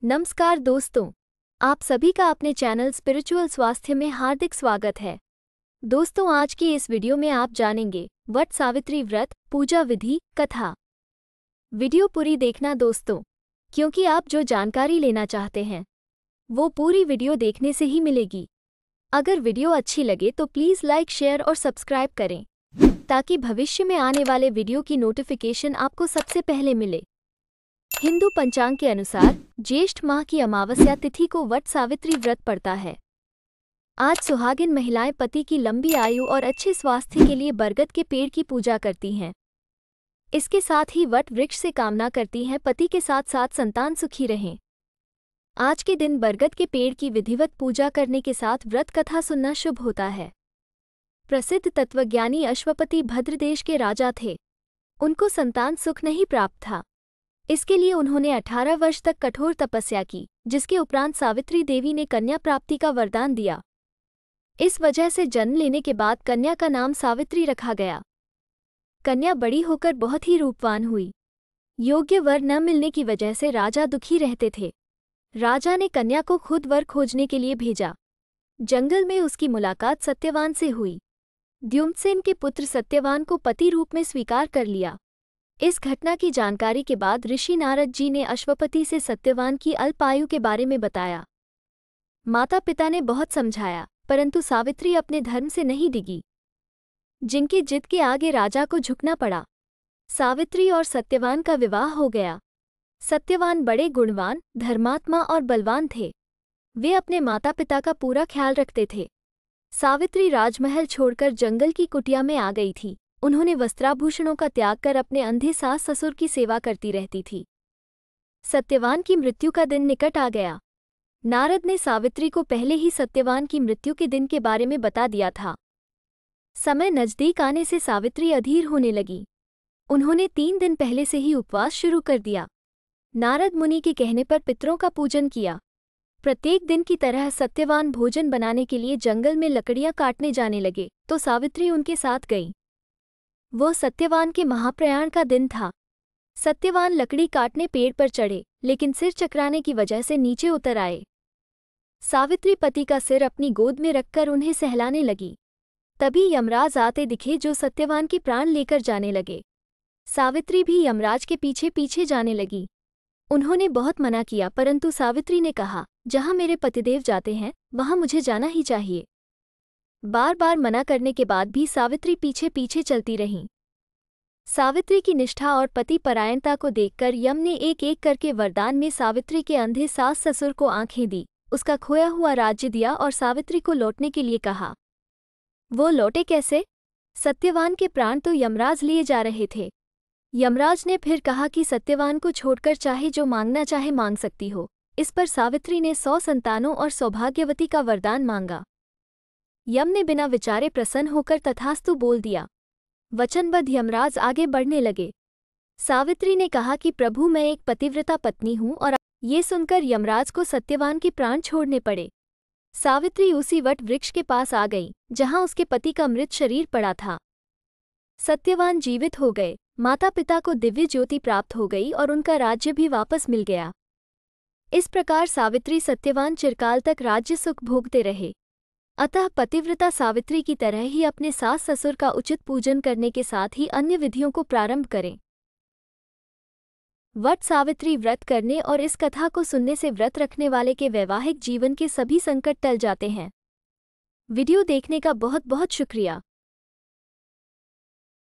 नमस्कार दोस्तों, आप सभी का अपने चैनल स्पिरिचुअल स्वास्थ्य में हार्दिक स्वागत है। दोस्तों, आज की इस वीडियो में आप जानेंगे वट सावित्री व्रत पूजा विधि कथा। वीडियो पूरी देखना दोस्तों, क्योंकि आप जो जानकारी लेना चाहते हैं वो पूरी वीडियो देखने से ही मिलेगी। अगर वीडियो अच्छी लगे तो प्लीज़ लाइक, शेयर और सब्सक्राइब करें ताकि भविष्य में आने वाले वीडियो की नोटिफिकेशन आपको सबसे पहले मिले। हिंदू पंचांग के अनुसार ज्येष्ठ माह की अमावस्या तिथि को वट सावित्री व्रत पड़ता है। आज सुहागिन महिलाएं पति की लंबी आयु और अच्छे स्वास्थ्य के लिए बरगद के पेड़ की पूजा करती हैं। इसके साथ ही वट वृक्ष से कामना करती हैं पति के साथ साथ संतान सुखी रहें। आज के दिन बरगद के पेड़ की विधिवत पूजा करने के साथ व्रत कथा सुनना शुभ होता है। प्रसिद्ध तत्वज्ञानी अश्वपति भद्र देश के राजा थे। उनको संतान सुख नहीं प्राप्त था। इसके लिए उन्होंने 18 वर्ष तक कठोर तपस्या की, जिसके उपरांत सावित्री देवी ने कन्या प्राप्ति का वरदान दिया। इस वजह से जन्म लेने के बाद कन्या का नाम सावित्री रखा गया। कन्या बड़ी होकर बहुत ही रूपवान हुई। योग्य वर न मिलने की वजह से राजा दुखी रहते थे। राजा ने कन्या को खुद वर खोजने के लिए भेजा। जंगल में उसकी मुलाकात सत्यवान से हुई। द्युम्नसेन के पुत्र सत्यवान को पति रूप में स्वीकार कर लिया। इस घटना की जानकारी के बाद ऋषि नारद जी ने अश्वपति से सत्यवान की अल्पायु के बारे में बताया। माता पिता ने बहुत समझाया, परंतु सावित्री अपने धर्म से नहीं डिगी। जिनकी जिद के आगे राजा को झुकना पड़ा। सावित्री और सत्यवान का विवाह हो गया। सत्यवान बड़े गुणवान, धर्मात्मा और बलवान थे। वे अपने माता पिता का पूरा ख्याल रखते थे। सावित्री राजमहल छोड़कर जंगल की कुटिया में आ गई थी। उन्होंने वस्त्राभूषणों का त्याग कर अपने अंधे सास ससुर की सेवा करती रहती थी। सत्यवान की मृत्यु का दिन निकट आ गया। नारद ने सावित्री को पहले ही सत्यवान की मृत्यु के दिन के बारे में बता दिया था। समय नजदीक आने से सावित्री अधीर होने लगी। उन्होंने 3 दिन पहले से ही उपवास शुरू कर दिया। नारद मुनि के कहने पर पितरों का पूजन किया। प्रत्येक दिन की तरह सत्यवान भोजन बनाने के लिए जंगल में लकड़ियां काटने जाने लगे, तो सावित्री उनके साथ गई। वो सत्यवान के महाप्रयाण का दिन था। सत्यवान लकड़ी काटने पेड़ पर चढ़े, लेकिन सिर चकराने की वजह से नीचे उतर आए। सावित्री पति का सिर अपनी गोद में रखकर उन्हें सहलाने लगी। तभी यमराज आते दिखे, जो सत्यवान के प्राण लेकर जाने लगे। सावित्री भी यमराज के पीछे पीछे जाने लगी। उन्होंने बहुत मना किया, परंतु सावित्री ने कहा, जहां मेरे पतिदेव जाते हैं वहां मुझे जाना ही चाहिए। बार बार मना करने के बाद भी सावित्री पीछे पीछे चलती रहीं। सावित्री की निष्ठा और पति परायणता को देखकर यम ने एक एक करके वरदान में सावित्री के अंधे सास ससुर को आंखें दी, उसका खोया हुआ राज्य दिया और सावित्री को लौटने के लिए कहा। वो लौटे कैसे? सत्यवान के प्राण तो यमराज लिए जा रहे थे। यमराज ने फिर कहा कि सत्यवान को छोड़कर चाहे जो मांगना चाहे मांग सकती हो। इस पर सावित्री ने 100 संतानों और सौभाग्यवती का वरदान मांगा। यम ने बिना विचारे प्रसन्न होकर तथास्तु बोल दिया। वचनबद्ध यमराज आगे बढ़ने लगे। सावित्री ने कहा कि प्रभु, मैं एक पतिव्रता पत्नी हूँ, और ये सुनकर यमराज को सत्यवान के प्राण छोड़ने पड़े। सावित्री उसी वट वृक्ष के पास आ गई जहाँ उसके पति का मृत शरीर पड़ा था। सत्यवान जीवित हो गए। माता पिता को दिव्य ज्योति प्राप्त हो गई और उनका राज्य भी वापस मिल गया। इस प्रकार सावित्री सत्यवान चिरकाल तक राज्य सुख भोगते रहे। अतः पतिव्रता सावित्री की तरह ही अपने सास ससुर का उचित पूजन करने के साथ ही अन्य विधियों को प्रारंभ करें। वट सावित्री व्रत करने और इस कथा को सुनने से व्रत रखने वाले के वैवाहिक जीवन के सभी संकट टल जाते हैं। वीडियो देखने का बहुत बहुत शुक्रिया।